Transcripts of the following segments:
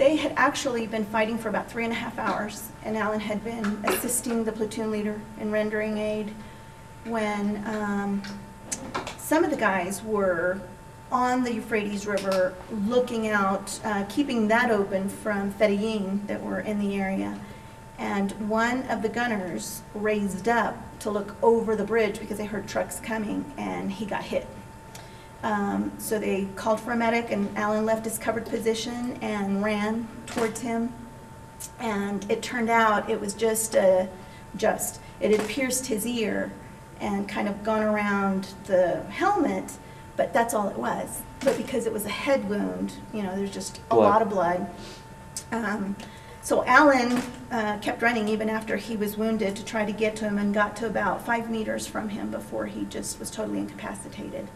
They had actually been fighting for about 3.5 hours, and Alan had been assisting the platoon leader in rendering aid when some of the guys were on the Euphrates River looking out, keeping that open from Fedayeen that were in the area. And one of the gunners raised up to look over the bridge because they heard trucks coming, and he got hit. So they called for a medic, and Alan left his covered position and ran towards him. And it turned out it was it had pierced his ear and kind of gone around the helmet, but that's all it was. But because it was a head wound, you know, there's just a lot of blood. So Alan kept running even after he was wounded to try to get to him, and got to about 5 meters from him before he just was totally incapacitated.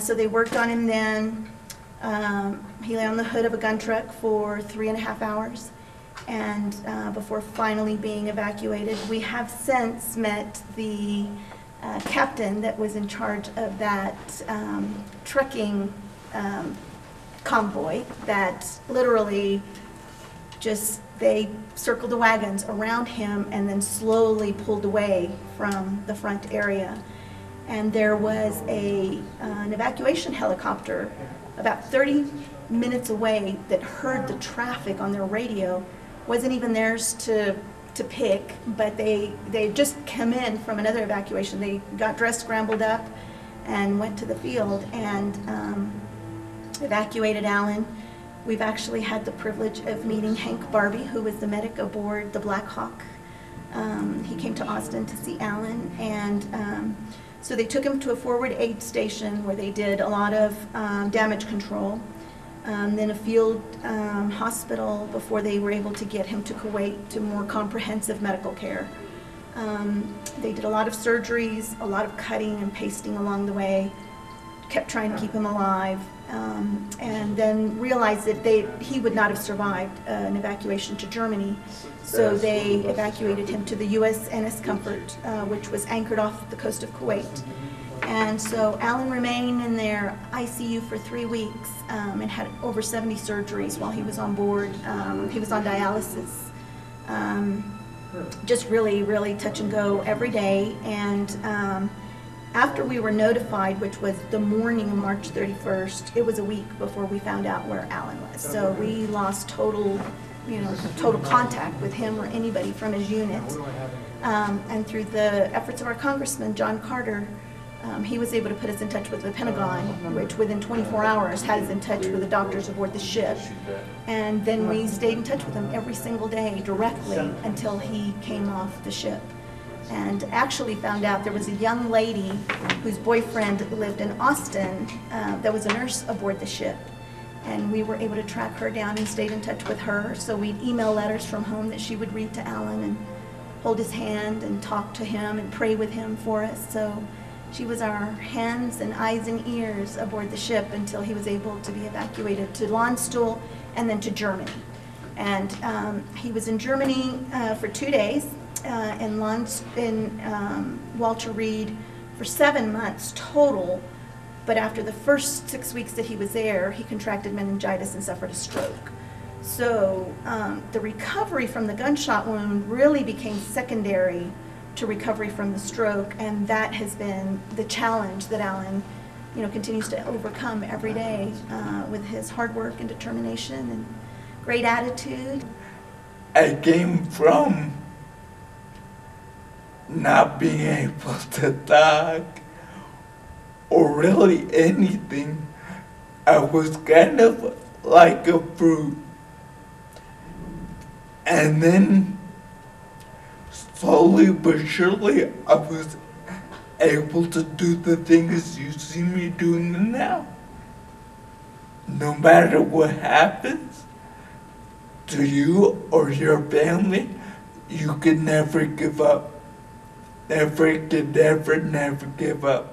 So they worked on him then. He lay on the hood of a gun truck for 3.5 hours, and before finally being evacuated. We have since met the captain that was in charge of that trucking convoy that literally they circled the wagons around him and then slowly pulled away from the front area. And there was an evacuation helicopter about 30 minutes away that heard the traffic on their radio. Wasn't even theirs to pick, but they just come in from another evacuation. They got dressed, scrambled up, and went to the field and evacuated Alan. We've actually had the privilege of meeting Hank Barbie, who was the medic aboard the Black Hawk. He came to Austin to see Alan, and so they took him to a forward aid station where they did a lot of damage control, then a field hospital before they were able to get him to Kuwait to more comprehensive medical care. They did a lot of surgeries, a lot of cutting and pasting along the way, kept trying to keep him alive, and then realized that he would not have survived an evacuation to Germany. So they evacuated him to the USNS Comfort, which was anchored off the coast of Kuwait. And so Alan remained in their ICU for 3 weeks and had over 70 surgeries while he was on board. He was on dialysis. Just really, really touch and go every day. And after we were notified, which was the morning of March 31st, it was a week before we found out where Alan was. So we lost total contact with him or anybody from his unit. And through the efforts of our Congressman, John Carter, he was able to put us in touch with the Pentagon, which within 24 hours had us in touch with the doctors aboard the ship. And then we stayed in touch with him every single day directly until he came off the ship. And actually found out there was a young lady whose boyfriend lived in Austin that was a nurse aboard the ship. And we were able to track her down and stayed in touch with her. So we'd email letters from home that she would read to Alan and hold his hand and talk to him and pray with him for us. So she was our hands and eyes and ears aboard the ship until he was able to be evacuated to Landstuhl and then to Germany. And he was in Germany for 2 days. In Walter Reed for 7 months total, but after the first 6 weeks that he was there, he contracted meningitis and suffered a stroke. So the recovery from the gunshot wound really became secondary to recovery from the stroke, and that has been the challenge that Alan, continues to overcome every day with his hard work and determination and great attitude. I came from not being able to talk or really anything. I was kind of like a fruit. And then slowly but surely I was able to do the things you see me doing now. No matter what happens to you or your family, you can never give up. Never give up.